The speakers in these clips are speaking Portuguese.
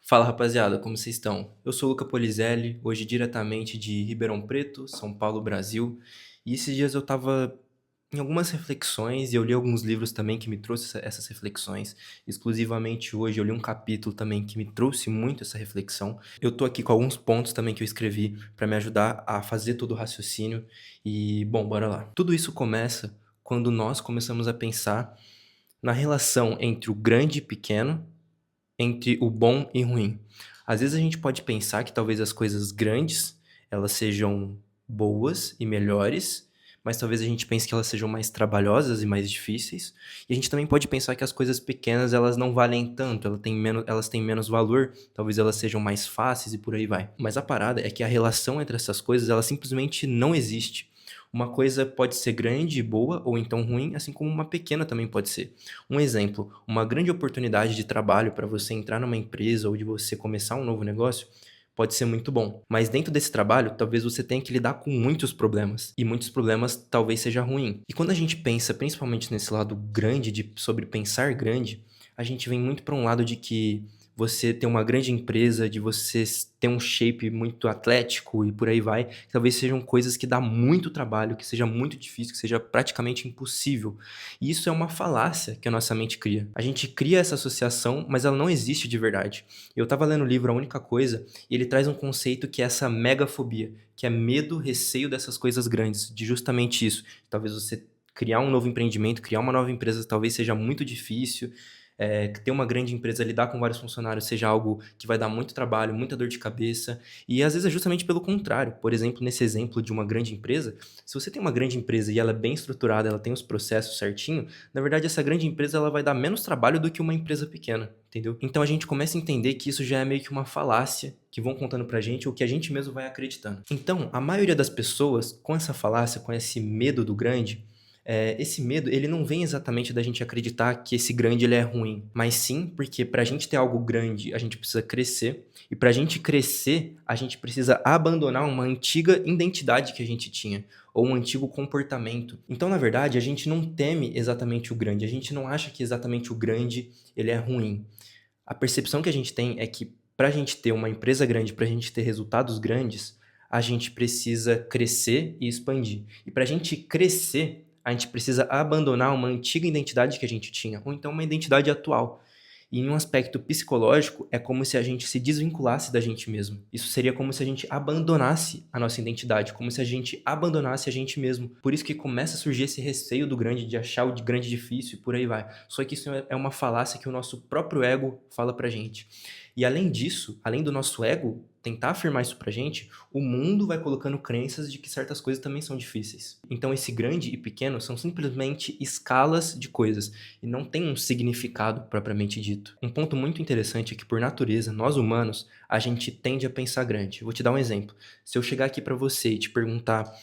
Fala rapaziada, como vocês estão? Eu sou o Luca Polizelli, hoje diretamente de Ribeirão Preto, São Paulo, Brasil. E esses dias eu tava em algumas reflexões e eu li alguns livros também que me trouxe essas reflexões. Exclusivamente hoje eu li um capítulo também que me trouxe muito essa reflexão. Eu tô aqui com alguns pontos também que eu escrevi para me ajudar a fazer todo o raciocínio. E, bom, bora lá. Tudo isso começa quando nós começamos a pensar na relação entre o grande e pequeno, entre o bom e ruim. Às vezes a gente pode pensar que talvez as coisas grandes, elas sejam boas e melhores, mas talvez a gente pense que elas sejam mais trabalhosas e mais difíceis. E a gente também pode pensar que as coisas pequenas, elas não valem tanto, elas têm menos valor, talvez elas sejam mais fáceis e por aí vai. Mas a parada é que a relação entre essas coisas, ela simplesmente não existe. Uma coisa pode ser grande e boa, ou então ruim, assim como uma pequena também pode ser. Um exemplo, uma grande oportunidade de trabalho para você entrar numa empresa ou de você começar um novo negócio pode ser muito bom. Mas dentro desse trabalho, talvez você tenha que lidar com muitos problemas. E muitos problemas talvez seja ruim. E quando a gente pensa, principalmente nesse lado grande, sobre pensar grande, a gente vem muito para um lado de que você ter uma grande empresa, de você ter um shape muito atlético e por aí vai, que talvez sejam coisas que dá muito trabalho, que seja muito difícil, que seja praticamente impossível. E isso é uma falácia que a nossa mente cria. A gente cria essa associação, mas ela não existe de verdade. Eu estava lendo o livro A Única Coisa e ele traz um conceito que é essa megafobia, que é medo, receio dessas coisas grandes, de justamente isso. Talvez você criar um novo empreendimento, criar uma nova empresa, talvez seja muito difícil. Ter uma grande empresa, lidar com vários funcionários seja algo que vai dar muito trabalho, muita dor de cabeça, e às vezes é justamente pelo contrário. Por exemplo, nesse exemplo de uma grande empresa, se você tem uma grande empresa e ela é bem estruturada, ela tem os processos certinho, na verdade essa grande empresa ela vai dar menos trabalho do que uma empresa pequena, entendeu? Então a gente começa a entender que isso já é meio que uma falácia que vão contando pra gente ou que a gente mesmo vai acreditando. Então, a maioria das pessoas com essa falácia, com esse medo do grande, esse medo, ele não vem exatamente da gente acreditar que esse grande ele é ruim, mas sim porque para a gente ter algo grande, a gente precisa crescer, e para a gente crescer, a gente precisa abandonar uma antiga identidade que a gente tinha, ou um antigo comportamento. Então, na verdade, a gente não teme exatamente o grande, a gente não acha que exatamente o grande ele é ruim. A percepção que a gente tem é que para a gente ter uma empresa grande, para a gente ter resultados grandes, a gente precisa crescer e expandir. E para a gente crescer, a gente precisa abandonar uma antiga identidade que a gente tinha, ou então uma identidade atual. E em um aspecto psicológico, é como se a gente se desvinculasse da gente mesmo. Isso seria como se a gente abandonasse a nossa identidade, como se a gente abandonasse a gente mesmo. Por isso que começa a surgir esse receio do grande, de achar o de grande difícil e por aí vai. Só que isso é uma falácia que o nosso próprio ego fala pra gente. E além disso, além do nosso ego tentar afirmar isso pra gente, o mundo vai colocando crenças de que certas coisas também são difíceis. Então esse grande e pequeno são simplesmente escalas de coisas e não tem um significado propriamente dito. Um ponto muito interessante é que por natureza, nós humanos, a gente tende a pensar grande. Eu vou te dar um exemplo. Se eu chegar aqui pra você e te perguntar,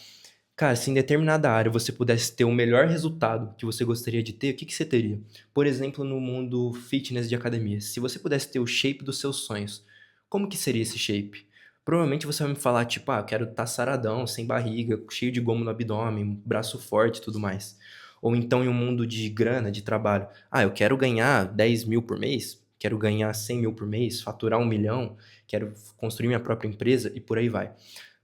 cara, se em determinada área você pudesse ter o melhor resultado que você gostaria de ter, o que que você teria? Por exemplo, no mundo fitness de academia, se você pudesse ter o shape dos seus sonhos, como que seria esse shape? Provavelmente você vai me falar, tipo, eu quero estar saradão, sem barriga, cheio de gomo no abdômen, braço forte e tudo mais. Ou então em um mundo de grana, de trabalho, eu quero ganhar 10 mil por mês, quero ganhar 100 mil por mês, faturar 1 milhão, quero construir minha própria empresa e por aí vai.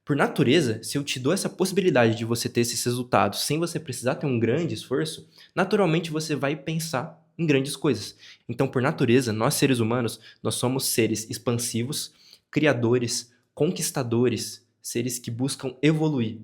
Por natureza, se eu te dou essa possibilidade de você ter esses resultados sem você precisar ter um grande esforço, naturalmente você vai pensar em grandes coisas. Então, por natureza, nós seres humanos, nós somos seres expansivos, criadores, conquistadores, seres que buscam evoluir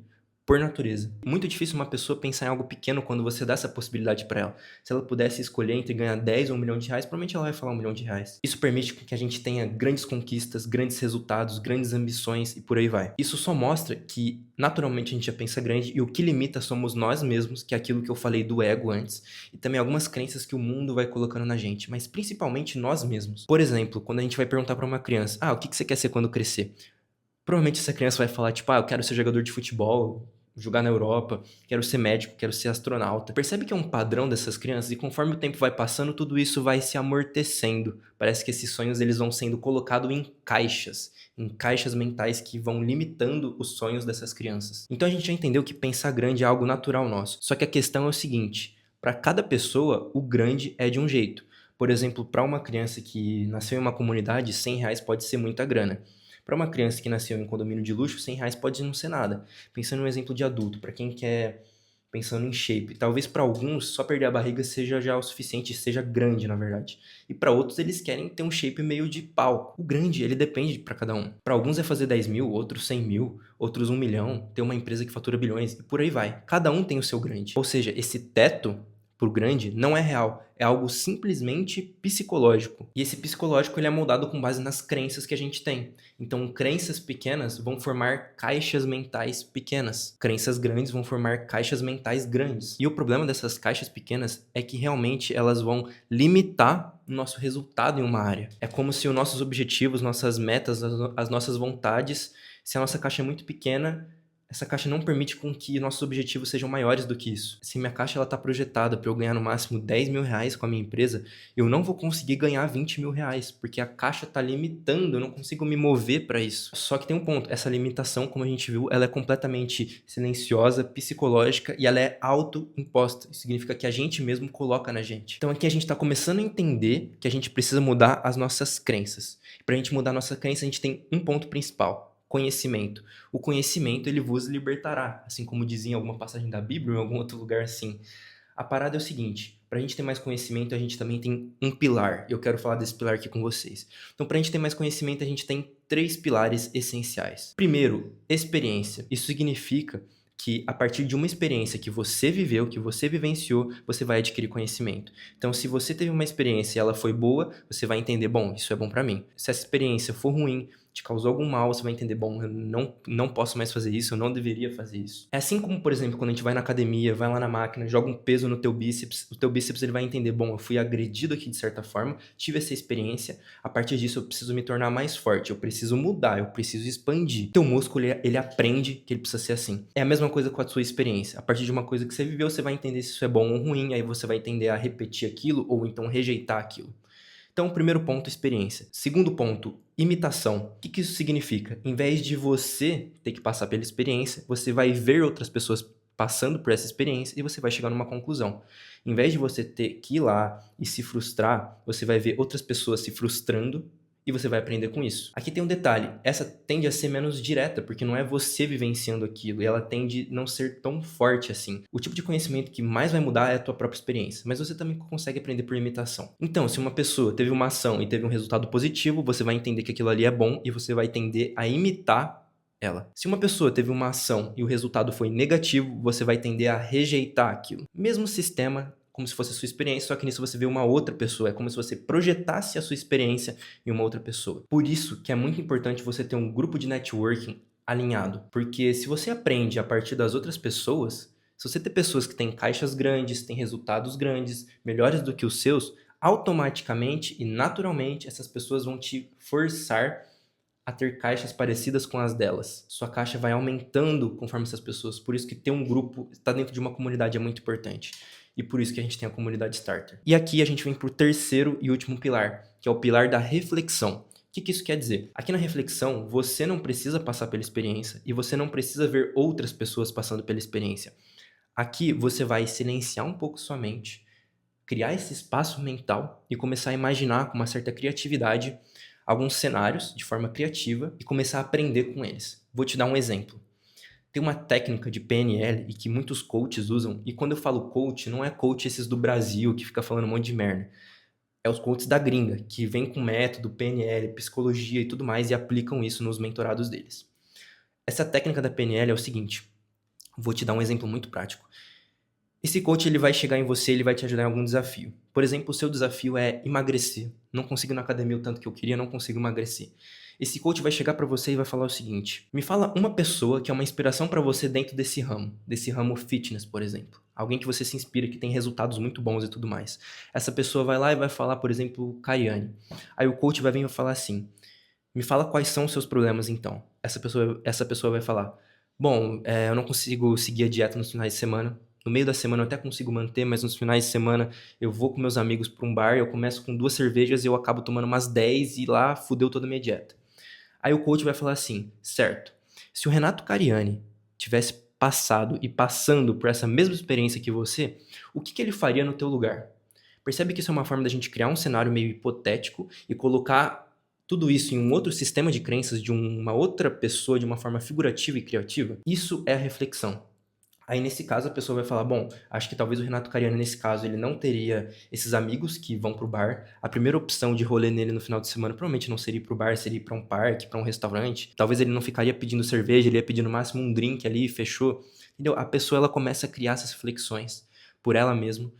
por natureza. Muito difícil uma pessoa pensar em algo pequeno quando você dá essa possibilidade para ela. Se ela pudesse escolher entre ganhar 10 ou 1 milhão de reais, provavelmente ela vai falar 1 milhão de reais. Isso permite que a gente tenha grandes conquistas, grandes resultados, grandes ambições e por aí vai. Isso só mostra que naturalmente a gente já pensa grande e o que limita somos nós mesmos, que é aquilo que eu falei do ego antes, e também algumas crenças que o mundo vai colocando na gente, mas principalmente nós mesmos. Por exemplo, quando a gente vai perguntar para uma criança, o que você quer ser quando crescer? Provavelmente essa criança vai falar, tipo, eu quero ser jogador de futebol, jogar na Europa, quero ser médico, quero ser astronauta. Percebe que é um padrão dessas crianças e conforme o tempo vai passando, tudo isso vai se amortecendo. Parece que esses sonhos eles vão sendo colocados em caixas mentais que vão limitando os sonhos dessas crianças. Então a gente já entendeu que pensar grande é algo natural nosso. Só que a questão é o seguinte, para cada pessoa, o grande é de um jeito. Por exemplo, para uma criança que nasceu em uma comunidade, R$ 100 pode ser muita grana. Para uma criança que nasceu em condomínio de luxo, R$ 100 pode não ser nada. Pensando em um exemplo de adulto, para quem quer, pensando em shape, talvez para alguns só perder a barriga seja já o suficiente, seja grande, na verdade. E para outros eles querem ter um shape meio de pau. O grande, ele depende para cada um. Para alguns é fazer 10 mil, outros 100 mil, outros 1 milhão, ter uma empresa que fatura bilhões e por aí vai. Cada um tem o seu grande. Ou seja, esse teto pro grande não é real, é algo simplesmente psicológico. E esse psicológico ele é moldado com base nas crenças que a gente tem. Então, crenças pequenas vão formar caixas mentais pequenas. Crenças grandes vão formar caixas mentais grandes. E o problema dessas caixas pequenas é que realmente elas vão limitar o nosso resultado em uma área. É como se os nossos objetivos, nossas metas, as nossas vontades, se a nossa caixa é muito pequena, essa caixa não permite com que nossos objetivos sejam maiores do que isso. Se minha caixa está projetada para eu ganhar no máximo R$ 10 mil com a minha empresa, eu não vou conseguir ganhar R$ 20 mil, porque a caixa está limitando, eu não consigo me mover para isso. Só que tem um ponto, essa limitação, como a gente viu, ela é completamente silenciosa, psicológica e ela é autoimposta. Isso significa que a gente mesmo coloca na gente. Então aqui a gente está começando a entender que a gente precisa mudar as nossas crenças. Para a gente mudar a nossa crença, a gente tem um ponto principal: conhecimento. O conhecimento ele vos libertará, assim como dizia em alguma passagem da Bíblia ou em algum outro lugar assim. A parada é o seguinte: para a gente ter mais conhecimento, a gente também tem um pilar. Eu quero falar desse pilar aqui com vocês. Então, para a gente ter mais conhecimento, a gente tem 3 pilares essenciais. Primeiro, experiência. Isso significa que a partir de uma experiência que você viveu, que você vivenciou, você vai adquirir conhecimento. Então, se você teve uma experiência e ela foi boa, você vai entender, bom, isso é bom para mim. Se essa experiência for ruim, te causou algum mal, você vai entender, bom, eu não posso mais fazer isso, eu não deveria fazer isso. É assim como, por exemplo, quando a gente vai na academia, vai lá na máquina, joga um peso no teu bíceps, o teu bíceps ele vai entender, bom, eu fui agredido aqui de certa forma, tive essa experiência, a partir disso eu preciso me tornar mais forte, eu preciso mudar, eu preciso expandir. Teu músculo, ele aprende que ele precisa ser assim. É a mesma coisa com a sua experiência. A partir de uma coisa que você viveu, você vai entender se isso é bom ou ruim, aí você vai entender a repetir aquilo ou então rejeitar aquilo. Então, primeiro ponto, experiência. Segundo ponto, imitação. O que isso significa? Em vez de você ter que passar pela experiência, você vai ver outras pessoas passando por essa experiência e você vai chegar numa conclusão. Em vez de você ter que ir lá e se frustrar, você vai ver outras pessoas se frustrando e você vai aprender com isso. Aqui tem um detalhe, essa tende a ser menos direta, porque não é você vivenciando aquilo, e ela tende a não ser tão forte assim. O tipo de conhecimento que mais vai mudar é a tua própria experiência, mas você também consegue aprender por imitação. Então, se uma pessoa teve uma ação e teve um resultado positivo, você vai entender que aquilo ali é bom e você vai tender a imitar ela. Se uma pessoa teve uma ação e o resultado foi negativo, você vai tender a rejeitar aquilo. Mesmo sistema, como se fosse a sua experiência, só que nisso você vê uma outra pessoa. É como se você projetasse a sua experiência em uma outra pessoa. Por isso que é muito importante você ter um grupo de networking alinhado. Porque se você aprende a partir das outras pessoas, se você ter pessoas que têm caixas grandes, têm resultados grandes, melhores do que os seus, automaticamente e naturalmente essas pessoas vão te forçar a ter caixas parecidas com as delas. Sua caixa vai aumentando conforme essas pessoas. Por isso que ter um grupo, estar dentro de uma comunidade é muito importante. E por isso que a gente tem a comunidade Starter. E aqui a gente vem para o terceiro e último pilar, que é o pilar da reflexão. O que isso quer dizer? Aqui na reflexão, você não precisa passar pela experiência e você não precisa ver outras pessoas passando pela experiência. Aqui você vai silenciar um pouco sua mente, criar esse espaço mental e começar a imaginar com uma certa criatividade alguns cenários de forma criativa e começar a aprender com eles. Vou te dar um exemplo. Tem uma técnica de PNL e que muitos coaches usam, e quando eu falo coach, não é coach esses do Brasil que fica falando um monte de merda. É os coaches da gringa, que vêm com método, PNL, psicologia e tudo mais e aplicam isso nos mentorados deles. Essa técnica da PNL é o seguinte, vou te dar um exemplo muito prático. Esse coach ele vai chegar em você, ele vai te ajudar em algum desafio. Por exemplo, o seu desafio é emagrecer. Não consigo ir na academia o tanto que eu queria, não consigo emagrecer. Esse coach vai chegar para você e vai falar o seguinte: me fala uma pessoa que é uma inspiração para você dentro desse ramo fitness, por exemplo. Alguém que você se inspira, que tem resultados muito bons e tudo mais. Essa pessoa vai lá e vai falar, por exemplo, Caiane. Aí o coach vai vir e vai falar assim: me fala quais são os seus problemas então. Essa pessoa vai falar: bom, eu não consigo seguir a dieta nos finais de semana. No meio da semana eu até consigo manter, mas nos finais de semana eu vou com meus amigos para um bar, eu começo com 2 cervejas e eu acabo tomando umas 10 e lá fudeu toda a minha dieta. Aí o coach vai falar assim, certo, se o Renato Cariani tivesse passado e passando por essa mesma experiência que você, o que ele faria no teu lugar? Percebe que isso é uma forma da gente criar um cenário meio hipotético e colocar tudo isso em um outro sistema de crenças de uma outra pessoa de uma forma figurativa e criativa? Isso é a reflexão. Aí, nesse caso, a pessoa vai falar: bom, acho que talvez o Renato Cariani, nesse caso, ele não teria esses amigos que vão pro bar. A primeira opção de rolê nele no final de semana provavelmente não seria ir pro bar, seria ir pra um parque, pra um restaurante. Talvez ele não ficaria pedindo cerveja, ele ia pedir no máximo um drink ali, fechou. Entendeu? A pessoa, ela começa a criar essas reflexões por ela mesma,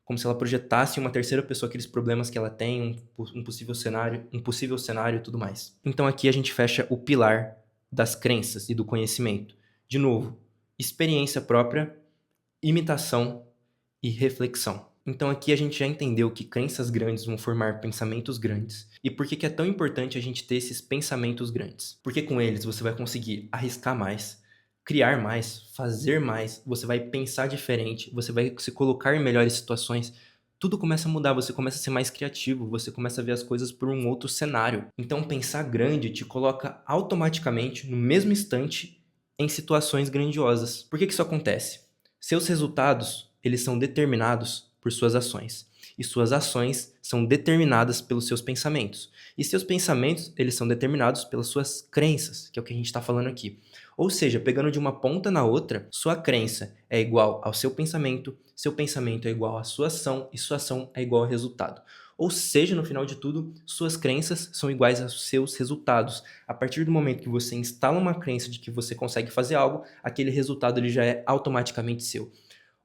como se ela projetasse em uma terceira pessoa aqueles problemas que ela tem, um possível cenário e tudo mais. Então aqui a gente fecha o pilar das crenças e do conhecimento. De novo, experiência própria, imitação e reflexão. Então aqui a gente já entendeu que crenças grandes vão formar pensamentos grandes. E por que que é tão importante a gente ter esses pensamentos grandes? Porque com eles você vai conseguir arriscar mais, criar mais, fazer mais, você vai pensar diferente, você vai se colocar em melhores situações. Tudo começa a mudar, você começa a ser mais criativo, você começa a ver as coisas por um outro cenário. Então pensar grande te coloca automaticamente, no mesmo instante, em situações grandiosas. Por que que isso acontece? Seus resultados, eles são determinados por suas ações. E suas ações são determinadas pelos seus pensamentos. E seus pensamentos, eles são determinados pelas suas crenças, que é o que a gente está falando aqui. Ou seja, pegando de uma ponta na outra, sua crença é igual ao seu pensamento é igual à sua ação e sua ação é igual ao resultado. Ou seja, no final de tudo, suas crenças são iguais aos seus resultados. A partir do momento que você instala uma crença de que você consegue fazer algo, aquele resultado ele já é automaticamente seu.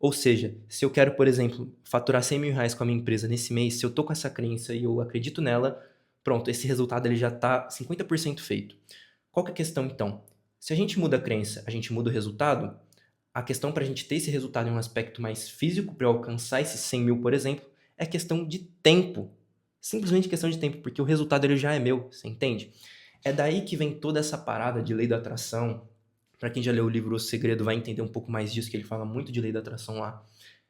Ou seja, se eu quero, por exemplo, faturar 100 mil reais com a minha empresa nesse mês, se eu tô com essa crença e eu acredito nela, pronto, esse resultado ele já está 50% feito. Qual que é a questão então? Se a gente muda a crença, a gente muda o resultado, a questão para a gente ter esse resultado em um aspecto mais físico, para alcançar esses 100 mil, por exemplo, é questão de tempo. Simplesmente questão de tempo, porque o resultado ele já é meu, você entende? É daí que vem toda essa parada de lei da atração. Para quem já leu o livro O Segredo vai entender um pouco mais disso, que ele fala muito de lei da atração lá.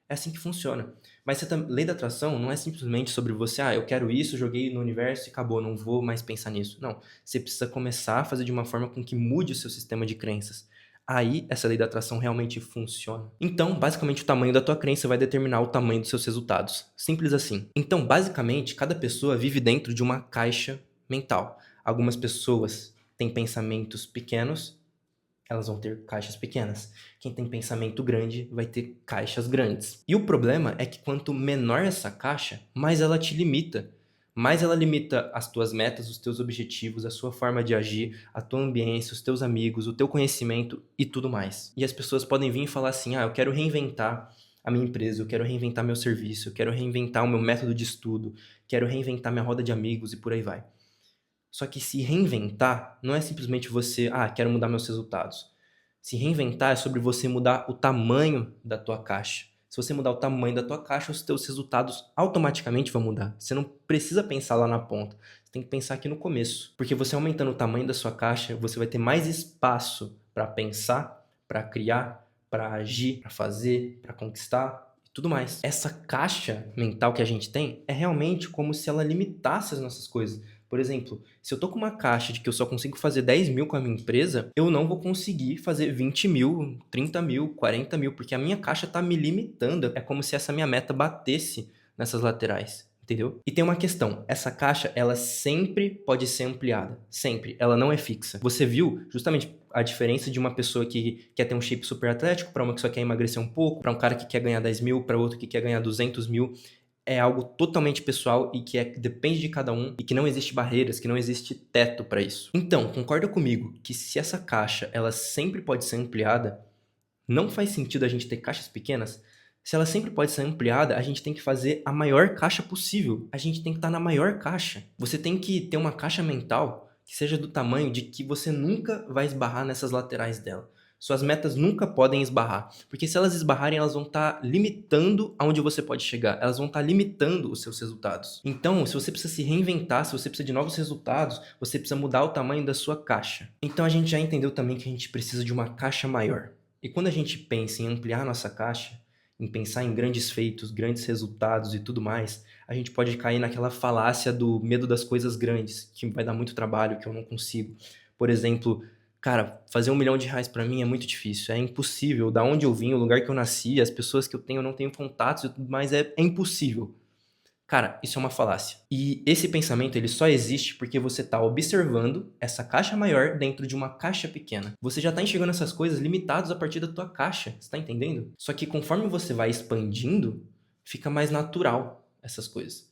É assim que funciona. Mas lei da atração não é simplesmente sobre você, eu quero isso, joguei no universo e acabou, não vou mais pensar nisso. Não, você precisa começar a fazer de uma forma com que mude o seu sistema de crenças. Aí, essa lei da atração realmente funciona. Então, basicamente, o tamanho da tua crença vai determinar o tamanho dos seus resultados. Simples assim. Então, basicamente, cada pessoa vive dentro de uma caixa mental. Algumas pessoas têm pensamentos pequenos, elas vão ter caixas pequenas. Quem tem pensamento grande vai ter caixas grandes. E o problema é que quanto menor essa caixa, mais ela te limita. Mais ela limita as tuas metas, os teus objetivos, a sua forma de agir, a tua ambiência, os teus amigos, o teu conhecimento e tudo mais. E as pessoas podem vir e falar assim: eu quero reinventar a minha empresa, eu quero reinventar meu serviço, eu quero reinventar o meu método de estudo, quero reinventar minha roda de amigos e por aí vai. Só que se reinventar não é simplesmente você, quero mudar meus resultados. Se reinventar é sobre você mudar o tamanho da tua caixa. Se você mudar o tamanho da tua caixa, os teus resultados automaticamente vão mudar. Você não precisa pensar lá na ponta. Você tem que pensar aqui no começo. Porque você aumentando o tamanho da sua caixa, você vai ter mais espaço para pensar, para criar, para agir, para fazer, para conquistar e tudo mais. Essa caixa mental que a gente tem é realmente como se ela limitasse as nossas coisas. Por exemplo, se eu tô com uma caixa de que eu só consigo fazer 10 mil com a minha empresa, eu não vou conseguir fazer 20 mil, 30 mil, 40 mil, porque a minha caixa tá me limitando. É como se essa minha meta batesse nessas laterais, entendeu? E tem uma questão, essa caixa, ela sempre pode ser ampliada, sempre, ela não é fixa. Você viu justamente a diferença de uma pessoa que quer ter um shape super atlético, para uma que só quer emagrecer um pouco, para um cara que quer ganhar 10 mil, para outro que quer ganhar 200 mil. É algo totalmente pessoal e que depende de cada um e que não existe barreiras, que não existe teto para isso. Então, concorda comigo que se essa caixa ela sempre pode ser ampliada, não faz sentido a gente ter caixas pequenas? Se ela sempre pode ser ampliada, a gente tem que fazer a maior caixa possível. A gente tem que estar na maior caixa. Você tem que ter uma caixa mental que seja do tamanho de que você nunca vai esbarrar nessas laterais dela. Suas metas nunca podem esbarrar, porque se elas esbarrarem, elas vão estar limitando aonde você pode chegar, elas vão estar limitando os seus resultados. Então, se você precisa se reinventar, se você precisa de novos resultados, você precisa mudar o tamanho da sua caixa. Então, a gente já entendeu também que a gente precisa de uma caixa maior. E quando a gente pensa em ampliar nossa caixa, em pensar em grandes feitos, grandes resultados e tudo mais, a gente pode cair naquela falácia do medo das coisas grandes, que vai dar muito trabalho, que eu não consigo. Por exemplo, cara, fazer R$1 milhão pra mim é muito difícil, é impossível. Da onde eu vim, o lugar que eu nasci, as pessoas que eu tenho não tenho contatos e tudo mais, é impossível. Cara, isso é uma falácia. E esse pensamento ele só existe porque você está observando essa caixa maior dentro de uma caixa pequena. Você já está enxergando essas coisas limitadas a partir da tua caixa, você tá entendendo? Só que conforme você vai expandindo, fica mais natural essas coisas.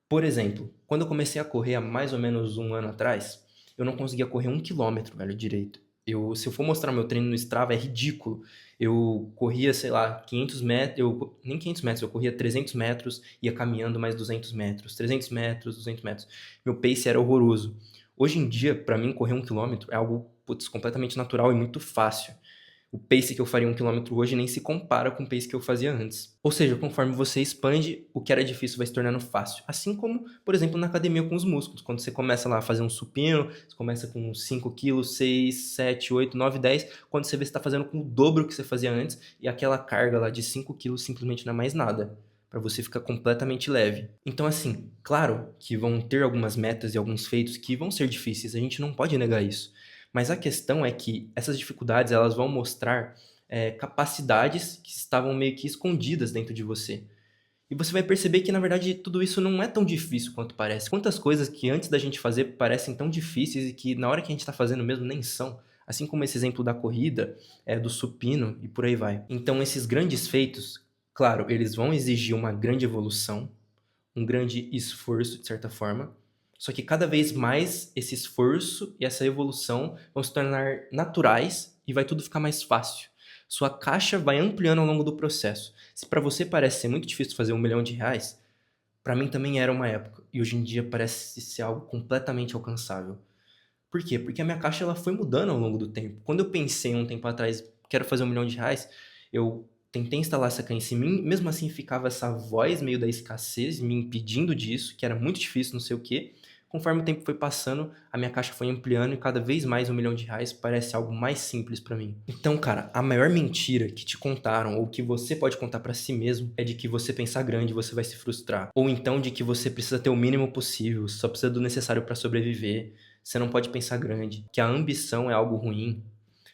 Por exemplo, quando eu comecei a correr há mais ou menos um ano atrás, eu não conseguia correr 1 quilômetro, velho, direito. Se eu for mostrar meu treino no Strava, é ridículo. Eu corria, sei lá, 500 metros, nem 500 metros, eu corria 300 metros, ia caminhando mais 200 metros, 300 metros, 200 metros. Meu pace era horroroso. Hoje em dia, pra mim, correr 1 quilômetro é algo, putz, completamente natural e muito fácil. O pace que eu faria 1 quilômetro hoje nem se compara com o pace que eu fazia antes. Ou seja, conforme você expande, o que era difícil vai se tornando fácil. Assim como, por exemplo, na academia com os músculos. Quando você começa lá a fazer um supino, você começa com 5 quilos, 6, 7, 8, 9, 10. Quando você vê, você está fazendo com o dobro que você fazia antes. E aquela carga lá de 5 quilos simplesmente não é mais nada. Para você ficar completamente leve. Então, assim, claro que vão ter algumas metas e alguns feitos que vão ser difíceis. A gente não pode negar isso. Mas a questão é que essas dificuldades elas vão mostrar capacidades que estavam meio que escondidas dentro de você. E você vai perceber que, na verdade, tudo isso não é tão difícil quanto parece. Quantas coisas que antes da gente fazer parecem tão difíceis e que na hora que a gente está fazendo mesmo nem são. Assim como esse exemplo da corrida, do supino e por aí vai. Então, esses grandes feitos, claro, eles vão exigir uma grande evolução, um grande esforço, de certa forma. Só que cada vez mais esse esforço e essa evolução vão se tornar naturais e vai tudo ficar mais fácil. Sua caixa vai ampliando ao longo do processo. Se para você parece ser muito difícil fazer R$ 1 milhão, para mim também era uma época. E hoje em dia parece ser algo completamente alcançável. Por quê? Porque a minha caixa ela foi mudando ao longo do tempo. Quando eu pensei um tempo atrás, quero fazer R$ 1 milhão, eu tentei instalar essa crença em mim, mesmo assim ficava essa voz meio da escassez me impedindo disso, que era muito difícil, não sei o quê. Conforme o tempo foi passando, a minha caixa foi ampliando e cada vez mais R$ 1 milhão parece algo mais simples pra mim. Então, cara, a maior mentira que te contaram ou que você pode contar pra si mesmo é de que você pensar grande você vai se frustrar. Ou então de que você precisa ter o mínimo possível, só precisa do necessário pra sobreviver. Você não pode pensar grande, que a ambição é algo ruim,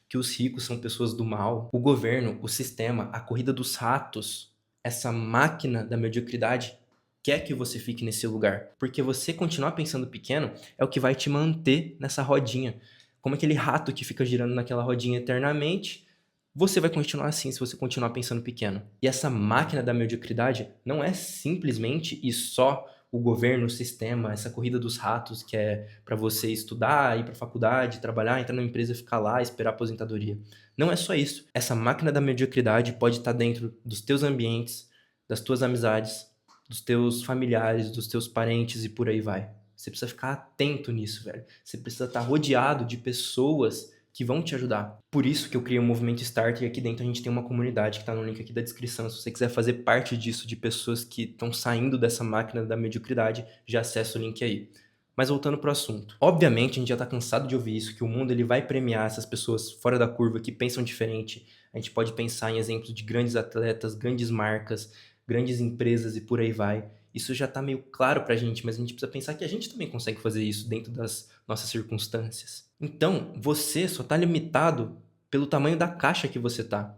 que os ricos são pessoas do mal, o governo, o sistema, a corrida dos ratos, essa máquina da mediocridade quer que você fique nesse lugar. Porque você continuar pensando pequeno é o que vai te manter nessa rodinha. Como aquele rato que fica girando naquela rodinha eternamente, você vai continuar assim se você continuar pensando pequeno. E essa máquina da mediocridade não é simplesmente e só o governo, o sistema, essa corrida dos ratos que é para você estudar, ir para faculdade, trabalhar, entrar numa empresa, ficar lá, esperar a aposentadoria. Não é só isso. Essa máquina da mediocridade pode estar dentro dos teus ambientes, das tuas amizades, dos teus familiares, dos teus parentes e por aí vai. Você precisa ficar atento nisso, velho. Você precisa estar rodeado de pessoas que vão te ajudar. Por isso que eu criei o Movimento Starter e aqui dentro a gente tem uma comunidade que está no link aqui da descrição. Se você quiser fazer parte disso, de pessoas que estão saindo dessa máquina da mediocridade, já acessa o link aí. Mas voltando pro assunto. Obviamente a gente já tá cansado de ouvir isso, que o mundo ele vai premiar essas pessoas fora da curva que pensam diferente. A gente pode pensar em exemplos de grandes atletas, grandes marcas, grandes empresas e por aí vai. Isso já tá meio claro pra gente, mas a gente precisa pensar que a gente também consegue fazer isso dentro das nossas circunstâncias. Então, você só tá limitado pelo tamanho da caixa que você tá.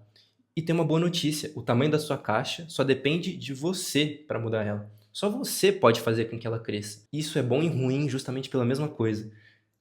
E tem uma boa notícia, o tamanho da sua caixa só depende de você para mudar ela. Só você pode fazer com que ela cresça. Isso é bom e ruim justamente pela mesma coisa.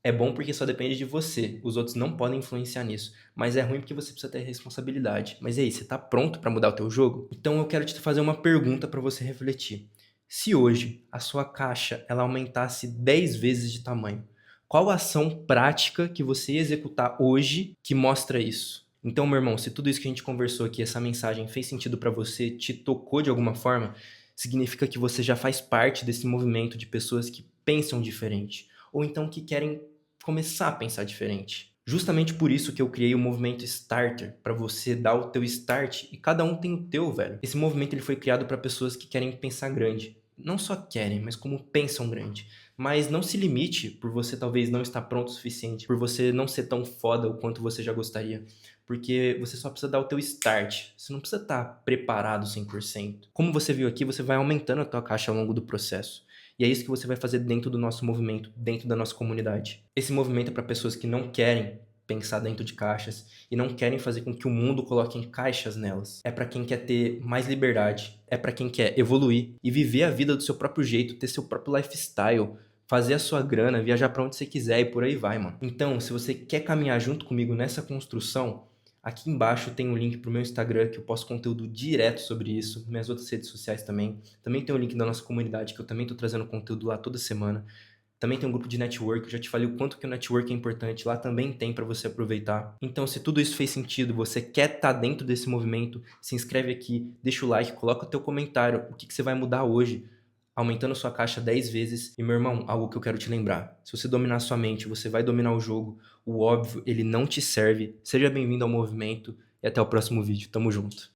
É bom porque só depende de você, os outros não podem influenciar nisso. Mas é ruim porque você precisa ter responsabilidade. Mas e aí, você tá pronto para mudar o teu jogo? Então eu quero te fazer uma pergunta para você refletir. Se hoje a sua caixa ela aumentasse 10 vezes de tamanho, qual a ação prática que você ia executar hoje que mostra isso? Então, meu irmão, se tudo isso que a gente conversou aqui, essa mensagem fez sentido para você, te tocou de alguma forma, significa que você já faz parte desse movimento de pessoas que pensam diferente, ou então que querem começar a pensar diferente. Justamente por isso que eu criei o movimento Starter, para você dar o teu start e cada um tem o teu, velho. Esse movimento ele foi criado para pessoas que querem pensar grande. Não só querem, mas como pensam grande. Mas não se limite por você talvez não estar pronto o suficiente, por você não ser tão foda o quanto você já gostaria. Porque você só precisa dar o teu start. Você não precisa estar preparado 100%. Como você viu aqui, você vai aumentando a tua caixa ao longo do processo. E é isso que você vai fazer dentro do nosso movimento, dentro da nossa comunidade. Esse movimento é para pessoas que não querem pensar dentro de caixas e não querem fazer com que o mundo coloque em caixas nelas. É pra quem quer ter mais liberdade, é pra quem quer evoluir e viver a vida do seu próprio jeito, ter seu próprio lifestyle, fazer a sua grana, viajar pra onde você quiser e por aí vai, mano. Então, se você quer caminhar junto comigo nessa construção, aqui embaixo tem um link pro meu Instagram, que eu posto conteúdo direto sobre isso, minhas outras redes sociais também. Também tem o link da nossa comunidade, que eu também tô trazendo conteúdo lá toda semana. Também tem um grupo de network, eu já te falei o quanto que o network é importante, lá também tem para você aproveitar. Então, se tudo isso fez sentido, você quer estar dentro desse movimento, se inscreve aqui, deixa o like, coloca o teu comentário, o que você vai mudar hoje, aumentando sua caixa 10 vezes. E, meu irmão, algo que eu quero te lembrar, se você dominar sua mente, você vai dominar o jogo, o óbvio, ele não te serve. Seja bem-vindo ao movimento e até o próximo vídeo. Tamo junto.